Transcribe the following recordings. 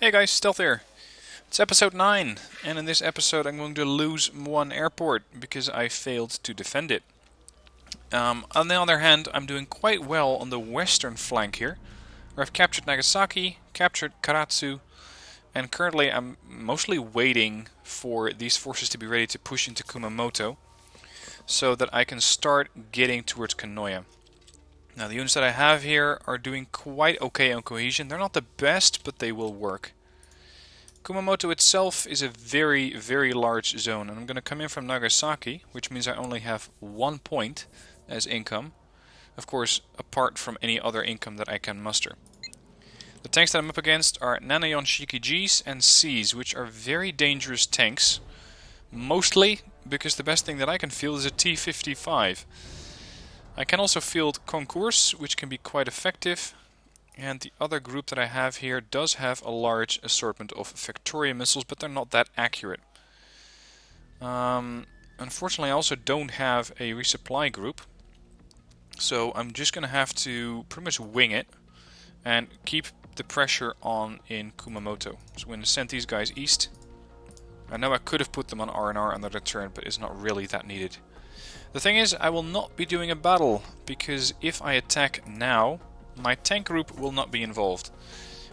Hey guys, Stealth here. It's episode 9, and in this episode I'm going to lose one airport because I failed to defend it. On the other hand, I'm doing quite well on the western flank here, where I've captured Nagasaki, captured Karatsu, and currently I'm mostly waiting for these forces to be ready to push into Kumamoto, so that I can start getting towards Kanoya. Now the units that I have here are doing quite okay on cohesion. They're not the best, but they will work. Kumamoto itself is a very, very large zone, and I'm going to come in from Nagasaki, which means I only have 1 point as income. Of course, apart from any other income that I can muster. The tanks that I'm up against are Nanayon Shikijis and Cs, which are very dangerous tanks. Mostly because the best thing that I can field is a T-55. I can also field Concours, which can be quite effective. And the other group that I have here does have a large assortment of Victoria missiles, but they're not that accurate. Unfortunately, I also don't have a resupply group. So I'm just going to have to pretty much wing it and keep the pressure on in Kumamoto. So I'm going to send these guys east. I know I could have put them on R&R another turn, but it's not really that needed. The thing is, I will not be doing a battle, because if I attack now, my tank group will not be involved.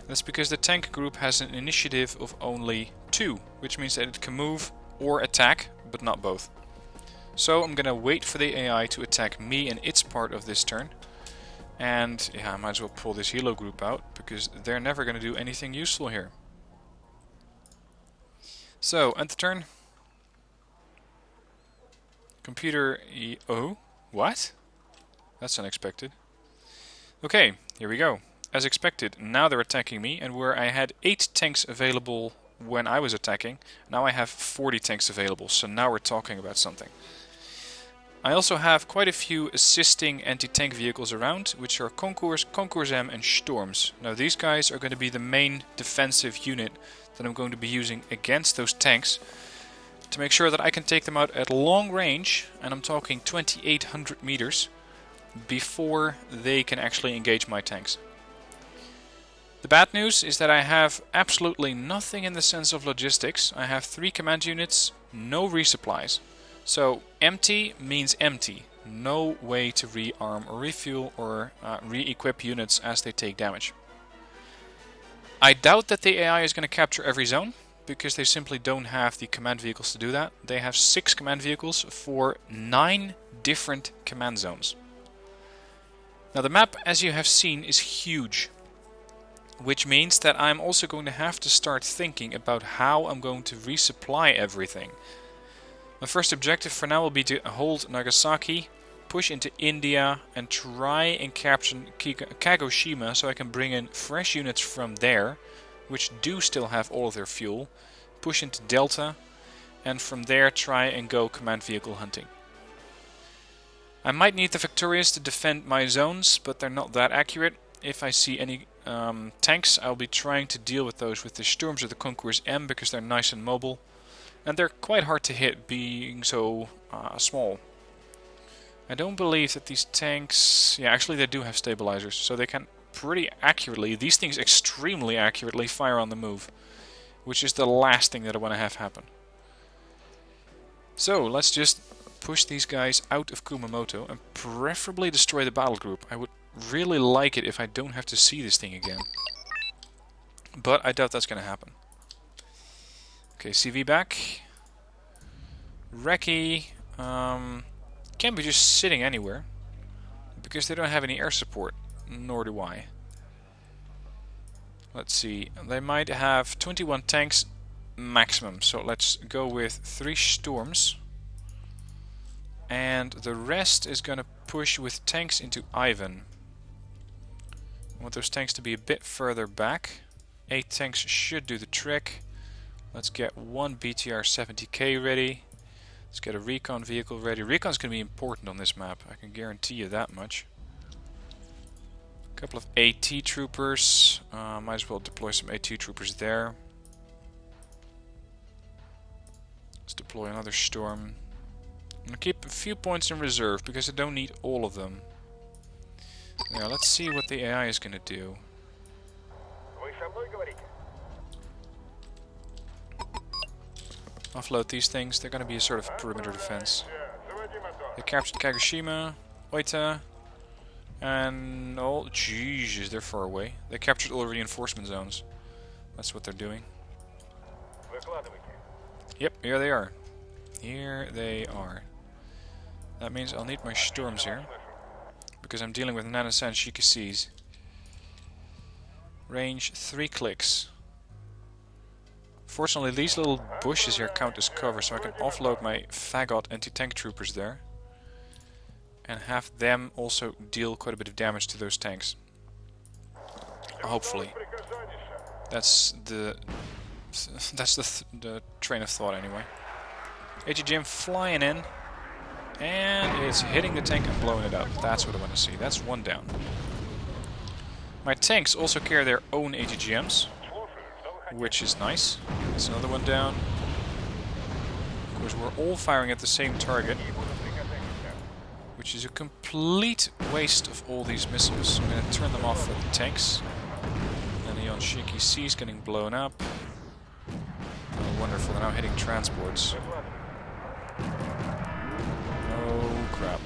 That's because the tank group has an initiative of only 2, which means that it can move or attack, but not both. So I'm gonna wait for the AI to attack me in its part of this turn. And yeah, I might as well pull this helo group out, because they're never gonna do anything useful here. So, end the turn. Computer oh, what? That's unexpected. Okay, here we go. As expected, now they're attacking me, and where I had 8 tanks available when I was attacking, now I have 40 tanks available, so now we're talking about something. I also have quite a few assisting anti-tank vehicles around, which are Concours, Concours M and Storms. Now these guys are going to be the main defensive unit that I'm going to be using against those tanks, to make sure that I can take them out at long range, and I'm talking 2800 meters, before they can actually engage my tanks. The bad news is that I have absolutely nothing in the sense of logistics. I have 3 command units, no resupplies. So empty means empty. No way to rearm or refuel or re-equip units as they take damage. I doubt that the AI is going to capture every zone, because they simply don't have the command vehicles to do that. They have 6 command vehicles for 9 different command zones. Now the map, as you have seen, is huge, which means that I'm also going to have to start thinking about how I'm going to resupply everything. My first objective for now will be to hold Nagasaki, push into India, and try and capture Kagoshima so I can bring in fresh units from there, which do still have all of their fuel, push into Delta, and from there try and go command vehicle hunting. I might need the Victorias to defend my zones, but they're not that accurate. If I see any tanks, I'll be trying to deal with those with the Storms or the Concours M, because they're nice and mobile. And they're quite hard to hit, being so small. I don't believe that these tanks... Yeah, actually they do have stabilizers, so they can pretty accurately, these things extremely accurately, fire on the move. Which is the last thing that I want to have happen. So, let's just push these guys out of Kumamoto and preferably destroy the battle group. I would really like it if I don't have to see this thing again. But I doubt that's going to happen. Okay, CV back. Recce can be just sitting anywhere, because they don't have any air support, nor do I. Let's see, they might have 21 tanks maximum, so let's go with 3 Storms. And the rest is going to push with tanks into Ivan. I want those tanks to be a bit further back. 8 tanks should do the trick. Let's get 1 BTR 70K ready. Let's get a recon vehicle ready. Recon's going to be important on this map, I can guarantee you that much. A couple of AT troopers. Might as well deploy some AT troopers there. Let's deploy another Storm. I'm going to keep a few points in reserve, because I don't need all of them. Now let's see what the AI is going to do. Offload these things. They're going to be a sort of perimeter defense. They captured Kagoshima, Oita, and oh Jesus, they're far away. They captured all reinforcement zones. That's what they're doing. Yep, here they are. Here they are. That means I'll need my storms here, because I'm dealing with Nanasan Shikissees. Range 3 clicks. Fortunately, these little bushes here count as cover, so I can offload my Fagot anti-tank troopers there. And have them also deal quite a bit of damage to those tanks. Hopefully. That's the train of thought anyway. AGGM flying in. And it's hitting the tank and blowing it up. That's what I want to see. That's one down. My tanks also carry their own AGGMs, which is nice. That's another one down. Of course, we're all firing at the same target, which is a complete waste of all these missiles. I'm going to turn them off for the tanks. And the Yonshiki C is getting blown up. Oh, wonderful, they're now hitting transports. Oh crap.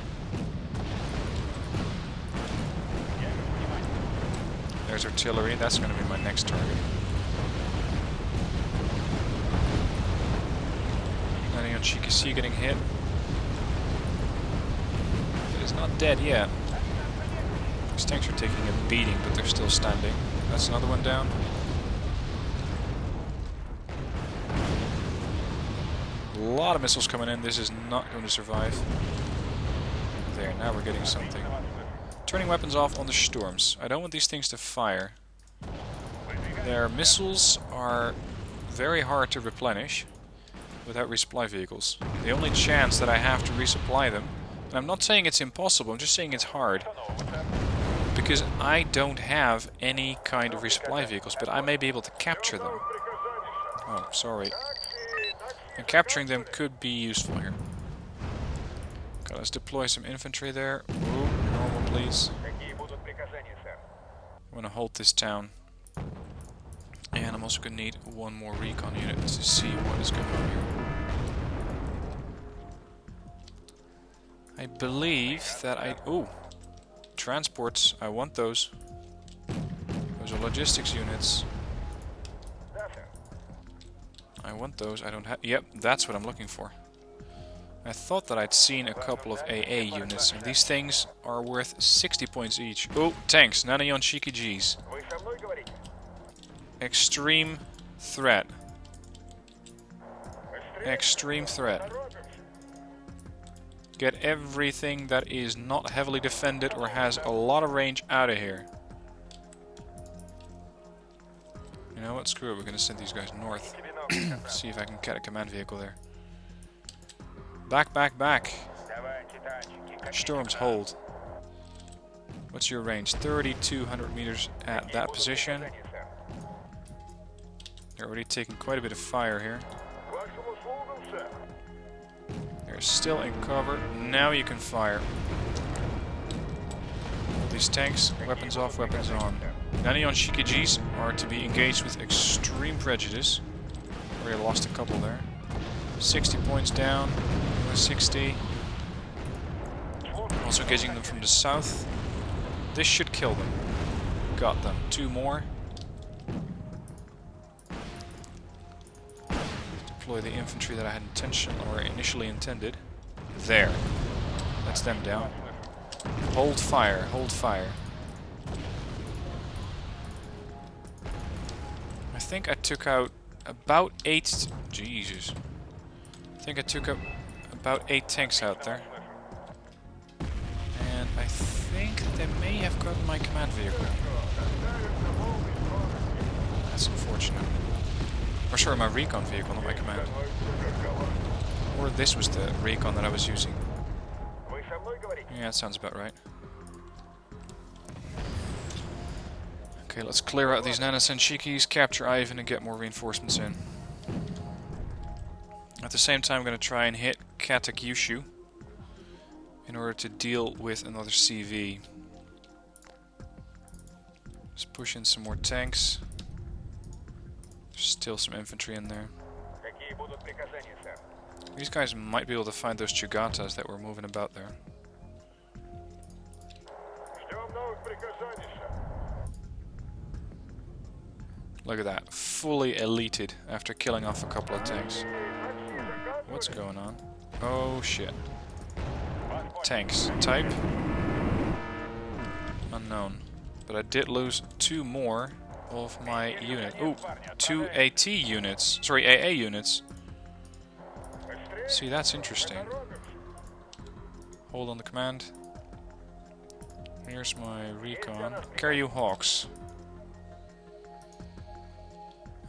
There's artillery, that's going to be my next target. And the Yonshiki C getting hit. It's not dead yet. These tanks are taking a beating, but they're still standing. That's another one down. A lot of missiles coming in. This is not going to survive. There, now we're getting something. Turning weapons off on the Storms. I don't want these things to fire. Their missiles are very hard to replenish without resupply vehicles. The only chance that I have to resupply them, and I'm not saying it's impossible, I'm just saying it's hard, because I don't have any kind of resupply vehicles, but I may be able to capture them. Oh, sorry. And capturing them could be useful here. Okay, let's deploy some infantry there. Ooh, normal please. I want to hold this town. And I'm also going to need one more recon unit to see what is going on here. I believe that ooh, transports, I want those. Those are logistics units. I want those, I don't have, yep, that's what I'm looking for. I thought that I'd seen a couple of AA units, and these things are worth 60 points each. Oh, tanks, Nanayon Shiki-Gs. Extreme threat. Extreme threat. Get everything that is not heavily defended or has a lot of range out of here. You know what, screw it, we're gonna send these guys north. See if I can get a command vehicle there. Back, back, back. Storms hold. What's your range? 3,200 meters at that position. They're already taking quite a bit of fire here. They're still in cover. Now you can fire. These tanks, weapons off, weapons on. Nanayon Shiki-Gs are to be engaged with extreme prejudice. Already lost a couple there. 60 points down. 60. Also engaging them from the south. This should kill them. Got them. 2 more. Deploy the infantry that I had initially intended. There. That's them down. Hold fire. Hold fire. I think I took out about 8... Jesus. I think I took out about 8 tanks out there. And I think they may have gotten my command vehicle. That's unfortunate. Or sorry, my recon vehicle, not my command. Or this was the recon that I was using. Yeah, that sounds about right. Okay, let's clear out these Nanasenshikis, capture Ivan, and get more reinforcements in. At the same time, I'm going to try and hit Katakyushu in order to deal with another CV. Let's push in some more tanks. There's still some infantry in there. These guys might be able to find those Chugatas that were moving about there. Look at that. Fully elited after killing off a couple of tanks. What's going on? Oh shit. Tanks. Type? Unknown. But I did lose 2 more of my unit. Ooh, 2 AT units. Sorry, AA units. See, that's interesting. Hold on the command. Here's my recon. Carry you Hawks.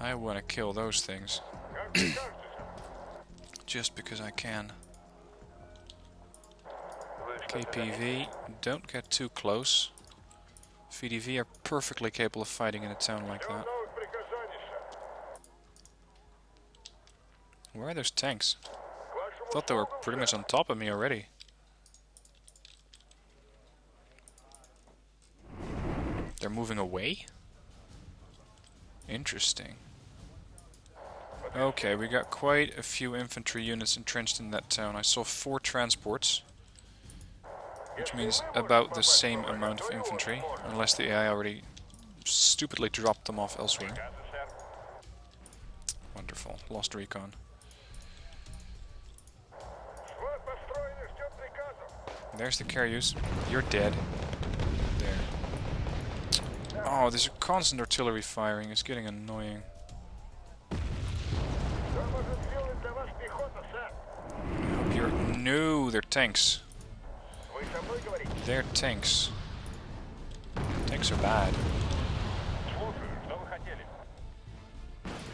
I want to kill those things. Just because I can. KPV, don't get too close. VDV are perfectly capable of fighting in a town like that. Where are those tanks? I thought they were pretty much on top of me already. They're moving away? Interesting. Okay, we got quite a few infantry units entrenched in that town. I saw 4 transports, which means about the same amount of infantry, unless the AI already stupidly dropped them off elsewhere. Wonderful. Lost recon. There's the Carius. You're dead. There. Oh, there's a constant artillery firing. It's getting annoying. I hope you're... No, they're tanks. They're tanks. Tanks are bad.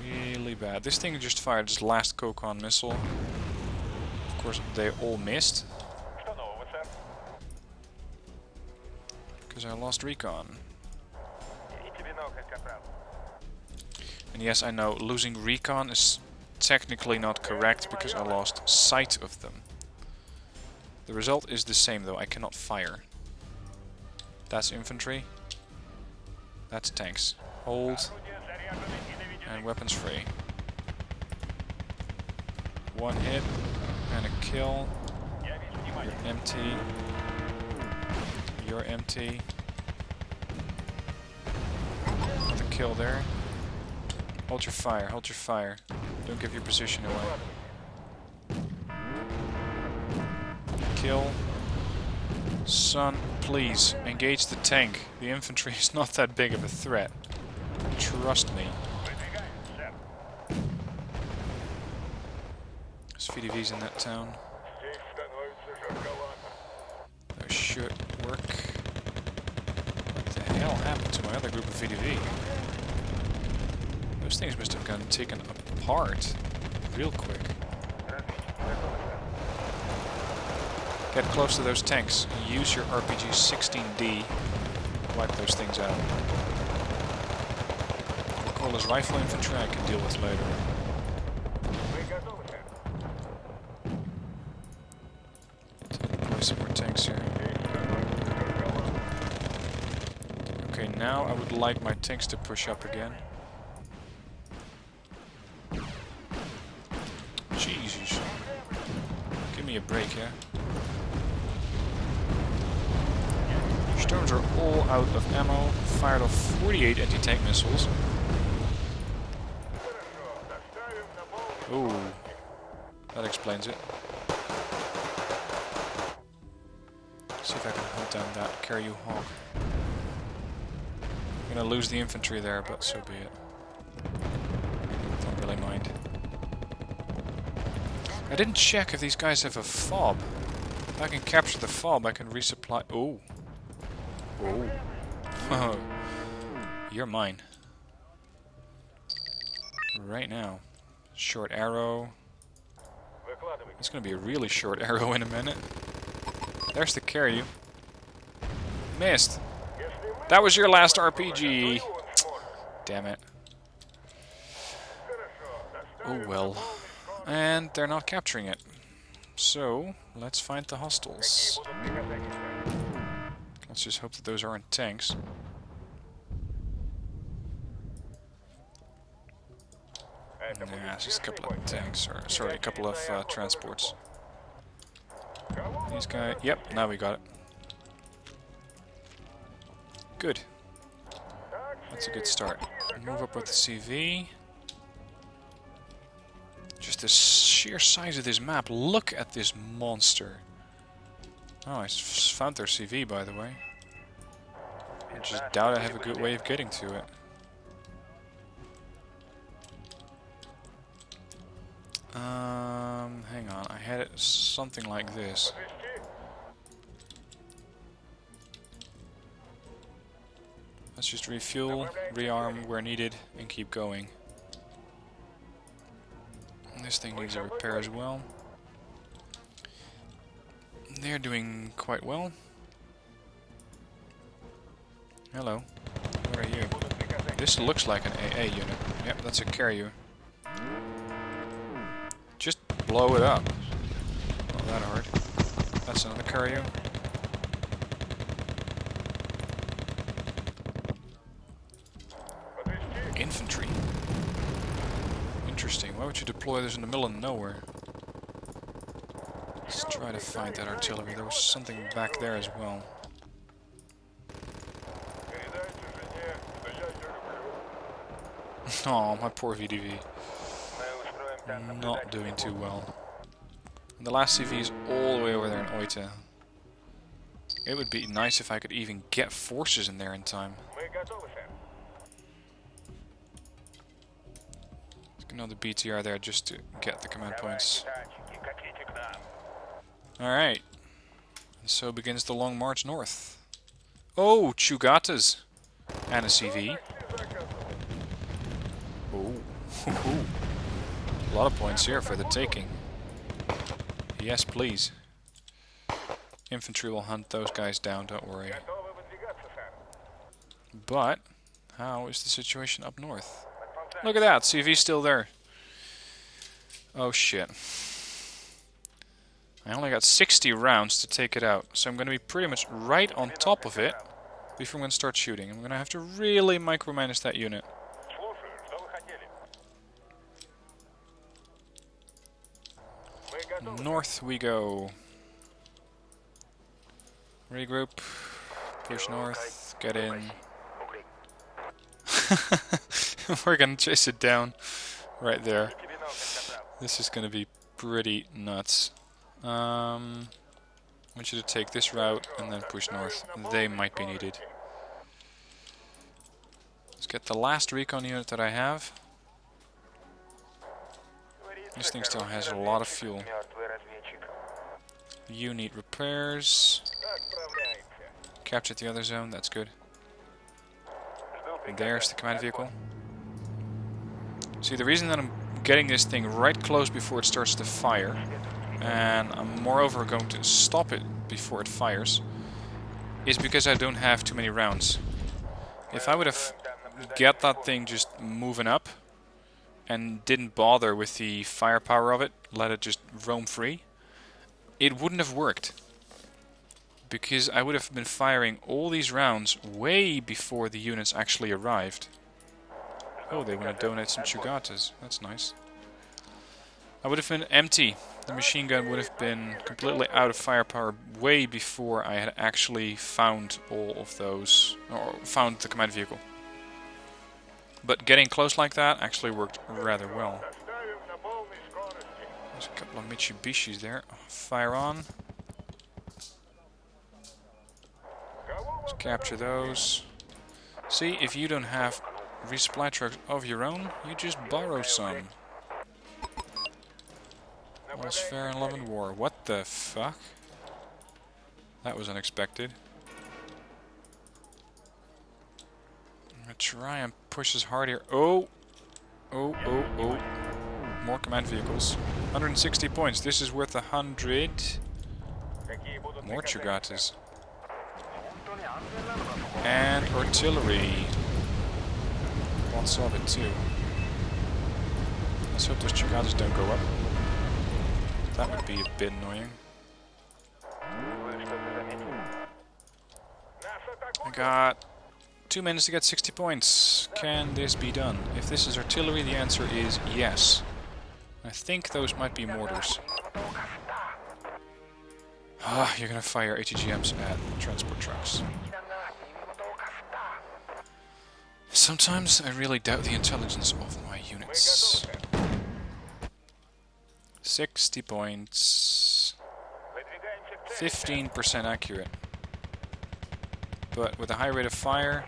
Really bad. This thing just fired its last Kokon missile. Of course, they all missed. Because I lost recon. And yes, I know, losing recon is technically not correct because I lost sight of them. The result is the same though, I cannot fire. That's infantry. That's tanks. Hold. And weapons free. 1 hit and a kill. You're empty. You're empty. Another kill there. Hold your fire, hold your fire. Don't give your position away. Kill. Son, please, engage the tank. The infantry is not that big of a threat. Trust me. There's VDVs in that town. Those should work. What the hell happened to my other group of VDV? Those things must have gotten taken apart real quick. Get close to those tanks. Use your RPG 16D. Wipe those things out. Call as rifle infantry I can deal with later. Deploy some more tanks here. Okay, now I would like my tanks to push up again. Jesus. Give me a break, yeah? Stones are all out of ammo. Fired off 48 anti-tank missiles. Ooh. That explains it. See if I can hunt down that Carry Hawk. I'm gonna lose the infantry there, but so be it. Don't really mind. I didn't check if these guys have a fob. If I can capture the fob, I can resupply. Oh. Oh. You're mine. Right now. Short arrow. It's gonna be a really short arrow in a minute. There's the carry. Missed. That was your last RPG. Damn it. Oh well. And they're not capturing it. So, let's find the hostiles. Let's just hope that those aren't tanks. Nah, it's just a couple of tanks, or sorry, a couple of transports. These guys, yep, now we got it. Good. That's a good start. Move up with the CV. Just the sheer size of this map. Look at this monster. Oh, I found their CV, by the way. I just doubt I have a good way of getting to it. Hang on. I had it something like this. Let's just refuel, rearm where needed, and keep going. This thing needs a repair as well. They're doing quite well. Hello. Where are you? This looks like an AA unit. Yep, that's a carrier. Just blow it up. Not that hard. That's another carrier. Infantry. Interesting. Why would you deploy this in the middle of nowhere? Let's try to find that artillery. There was something back there as well. Oh, my poor VDV. Not doing too well. And the last CV is all the way over there in Oita. It would be nice if I could even get forces in there in time. Another BTR there just to get the command points. Alright. And so begins the long march north. Oh, Chugatas! And a CV. Oh. A lot of points here for the taking. Yes, please. Infantry will hunt those guys down, don't worry. But, how is the situation up north? Look at that, CV's still there. Oh shit. I only got 60 rounds to take it out, so I'm going to be pretty much right on top of it before I'm going to start shooting. I'm going to have to really micromanage that unit. North we go. Regroup. Push north. Get in. We're gonna chase it down right there. This is gonna be pretty nuts. I want you to take this route and then push north. They might be needed. Let's get the last recon unit that I have. This thing still has a lot of fuel. You need repairs. Captured the other zone, that's good. And there's the command vehicle. See, the reason that I'm getting this thing right close before it starts to fire, and I'm moreover going to stop it before it fires, is because I don't have too many rounds. If I would have get that thing just moving up and didn't bother with the firepower of it, let it just roam free, it wouldn't have worked. Because I would have been firing all these rounds way before the units actually arrived. Oh, they want to donate some Chugatas. That's nice. I would have been empty. The machine gun would have been completely out of firepower way before I had actually found all of those, or found the command vehicle. But getting close like that actually worked rather well. There's a couple of Mitsubishis there. Fire on. Let's capture those. See, if you don't have resupply trucks of your own, you just borrow some. All's fair in love and war. What the fuck? That was unexpected. I'm gonna try and push as hard here. Oh! Oh, oh, oh. More command vehicles. 160 points. This is worth 100. More Chugatas. And artillery. Lots of it too. Let's hope those Chugatas don't go up. That would be a bit annoying. I got 2 minutes to get 60 points. Can this be done? If this is artillery, the answer is yes. I think those might be mortars. Ah, you're gonna fire ATGMs at transport trucks. Sometimes I really doubt the intelligence of my units. 60 points. 15% accurate. But with a high rate of fire,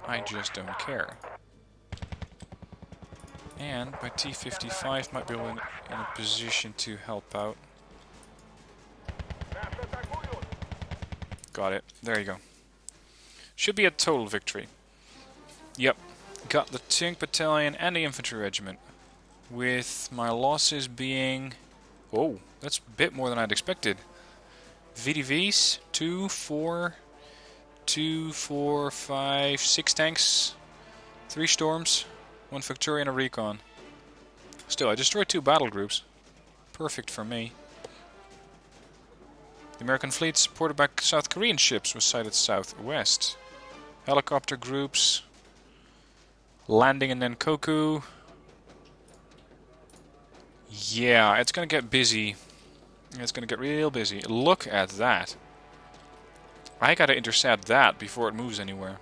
I just don't care. And my T-55 might be in a position to help out. Got it. There you go. Should be a total victory. Yep. Got the tank battalion and the infantry regiment. With my losses being... Oh, that's a bit more than I'd expected. VDVs, 2, 4, 5, 6 tanks, 3 storms, 1 Victoria and a recon. Still, I destroyed 2 battle groups. Perfect for me. The American fleet supported by South Korean ships was sighted southwest. Helicopter groups landing in Nankoku. Yeah, it's gonna get busy. It's gonna get real busy. Look at that. I gotta intercept that before it moves anywhere.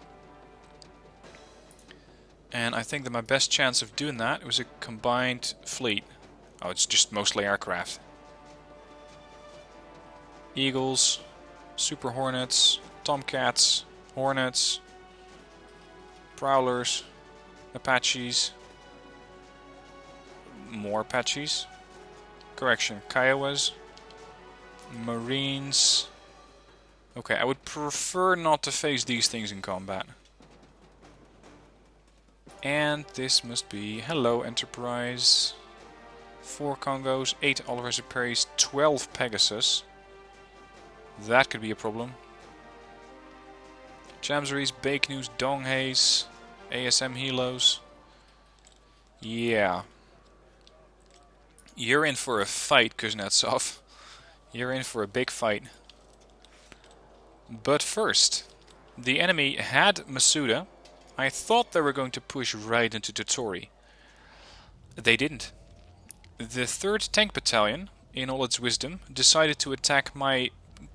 And I think that my best chance of doing that was a combined fleet. Oh, it's just mostly aircraft. Eagles, Super Hornets, Tomcats, Hornets, Prowlers, Apaches, more Apaches, correction, Kiowas, Marines. Okay, I would prefer not to face these things in combat. And this must be, hello Enterprise, 4 Congos, 8 Oliver Perry's, 12 Pegasus. That could be a problem. Jamsaries, Bake News, Donghaes, ASM Helos. Yeah. You're in for a fight, Kuznetsov. You're in for a big fight. But first, the enemy had Masuda. I thought they were going to push right into Totori. They didn't. The 3rd Tank Battalion, in all its wisdom, decided to attack my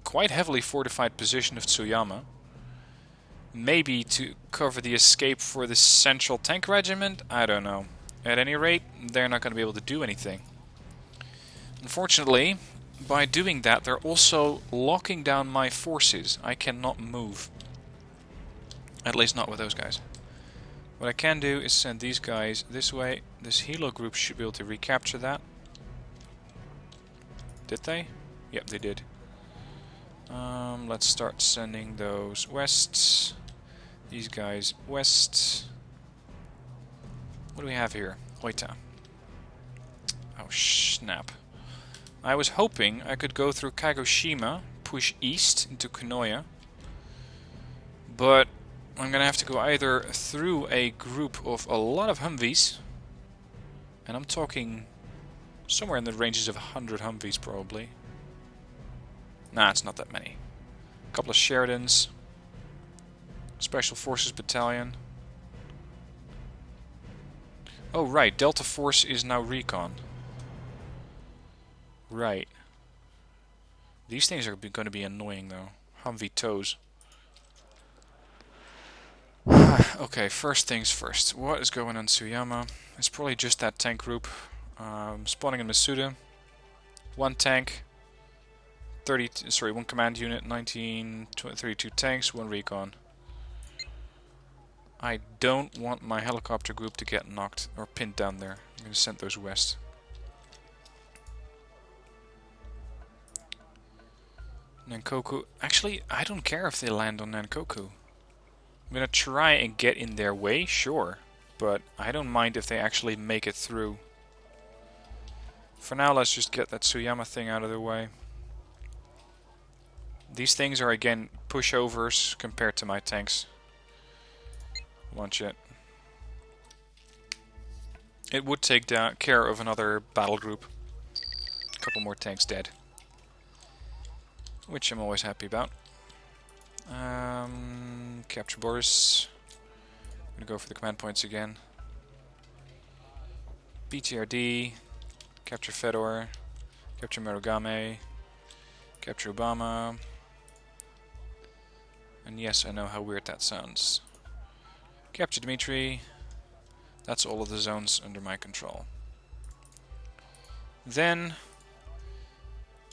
quite heavily fortified position of Tsuyama. Maybe to cover the escape for the Central Tank Regiment? I don't know. At any rate, they're not going to be able to do anything. Unfortunately, by doing that, they're also locking down my forces. I cannot move. At least not with those guys. What I can do is send these guys this way. This Helo group should be able to recapture that. Did they? Yep, they did. Let's start sending those west. These guys west. What do we have here? Oita. Oh, snap. I was hoping I could go through Kagoshima, push east into Kanoya. But I'm gonna have to go either through a group of a lot of Humvees, and I'm talking somewhere in the ranges of 100 Humvees probably. Nah, it's not that many. A couple of Sheridans, Special Forces Battalion. Oh right, Delta Force is now recon. Right. These things are going to be annoying though. Humvee toes. Okay, first things first. What is going on Tsuyama? It's probably just that tank group. Spawning in Masuda. 1 tank. 1 command unit, 32 tanks, 1 recon. I don't want my helicopter group to get knocked or pinned down there. I'm going to send those west. Nankoku. Actually, I don't care if they land on Nankoku. I'm going to try and get in their way, sure. But I don't mind if they actually make it through. For now, let's just get that Tsuyama thing out of their way. These things are again pushovers compared to my tanks. Launch it. It would take care of another battle group. A couple more tanks dead. Which I'm always happy about. Capture Boris. I'm gonna go for the command points again. BTRD. Capture Fedor. Capture Wargame. Capture Obama. And yes, I know how weird that sounds. Capture Dmitry. That's all of the zones under my control. Then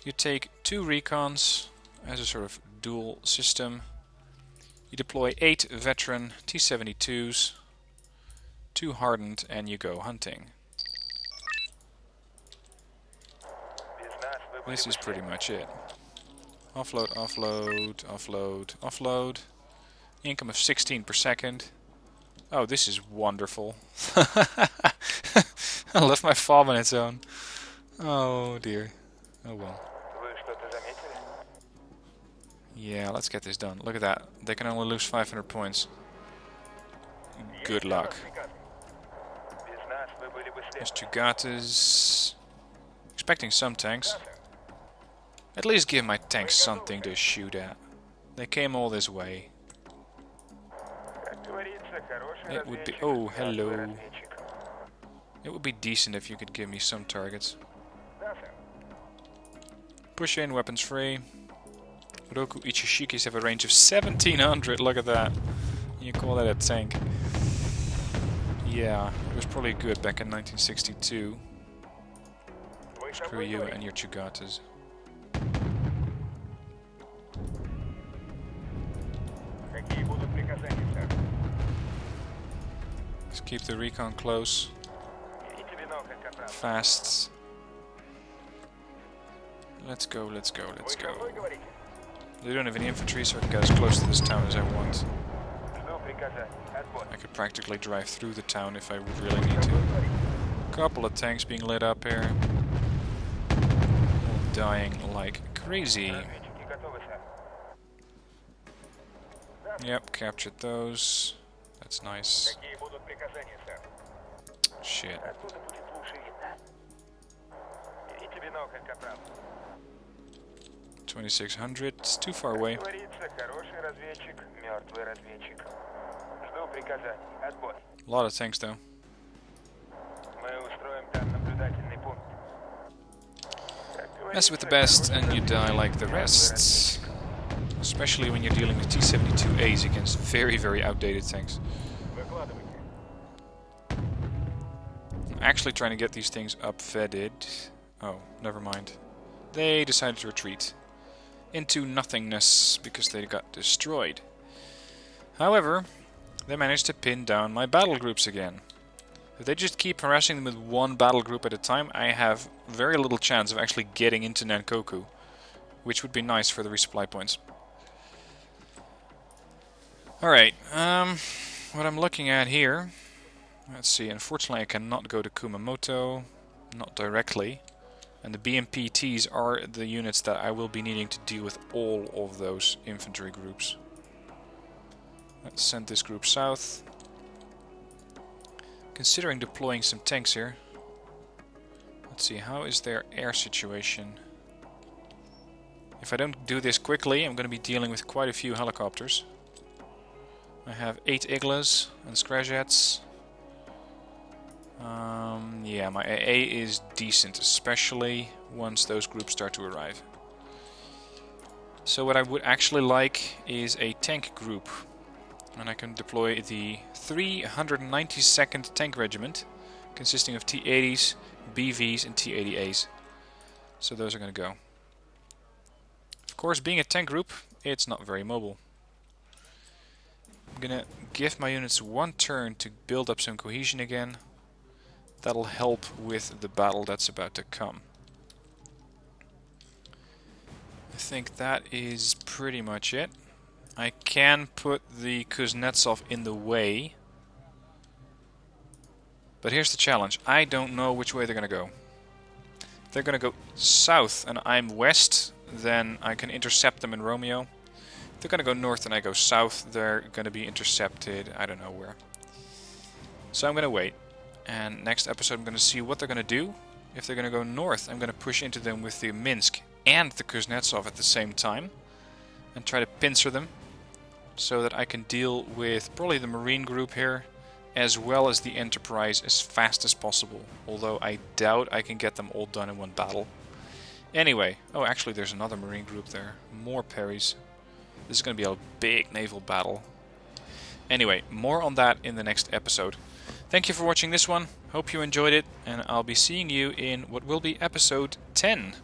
you take 2 recons as a sort of dual system. You deploy 8 veteran T-72s, 2 hardened, and you go hunting. This is pretty much it. Offload, offload, offload, offload. Income of 16 per second. Oh, this is wonderful. I left my farm on its own. Oh dear. Oh well. Yeah, let's get this done. Look at that. They can only lose 500 points. Good luck. There's 2 Gatas. Expecting some tanks. At least give my tanks something to shoot at. They came all this way. It would be... Oh, hello. It would be decent if you could give me some targets. Push in, weapons free. Roku Ichishikis have a range of 1700, look at that. You call that a tank? Yeah, it was probably good back in 1962. Screw you and your Chugatas. Let's keep the recon close. Fast. Let's go, let's go, let's go. They don't have any infantry, so I can get as close to this town as I want. I could practically drive through the town if I would really need to. Couple of tanks being lit up here. All dying like crazy. Yep, captured those. That's nice. Shit. 2600, it's too far away. A lot of tanks though. Mess with the best and you die like the rest. Especially when you're dealing with T-72As against very, very outdated tanks. I'm actually trying to get these things upfedded. Oh, never mind. They decided to retreat into nothingness because they got destroyed. However, they managed to pin down my battle groups again. If they just keep harassing them with one battle group at a time, I have very little chance of actually getting into Nankoku, which would be nice for the resupply points. Alright, what I'm looking at here, let's see, unfortunately I cannot go to Kumamoto, not directly. And the BMPTs are the units that I will be needing to deal with all of those infantry groups. Let's send this group south. Considering deploying some tanks here. Let's see, how is their air situation? If I don't do this quickly, I'm going to be dealing with quite a few helicopters. I have 8 Iglas and Scrajets. Yeah, my AA is decent, especially once those groups start to arrive. So what I would actually like is a tank group. And I can deploy the 392nd Tank Regiment, consisting of T-80s, BVs and T-80As. So those are going to go. Of course, being a tank group, it's not very mobile. I'm going to give my units one turn to build up some cohesion again. That'll help with the battle that's about to come. I think that is pretty much it. I can put the Kuznetsov in the way. But here's the challenge. I don't know which way they're going to go. If they're going to go south and I'm west, then I can intercept them in Romeo. If they're going to go north and I go south, they're going to be intercepted, I don't know where. So I'm going to wait. And next episode I'm going to see what they're going to do. If they're going to go north, I'm going to push into them with the Minsk and the Kuznetsov at the same time. And try to pincer them. so that I can deal with probably the Marine group here, as well as the Enterprise as fast as possible. Although I doubt I can get them all done in one battle. Anyway, oh actually there's another Marine group there. More Perrys. This is going to be a big naval battle. Anyway, more on that in the next episode. Thank you for watching this one. Hope you enjoyed it, and I'll be seeing you in what will be episode 10.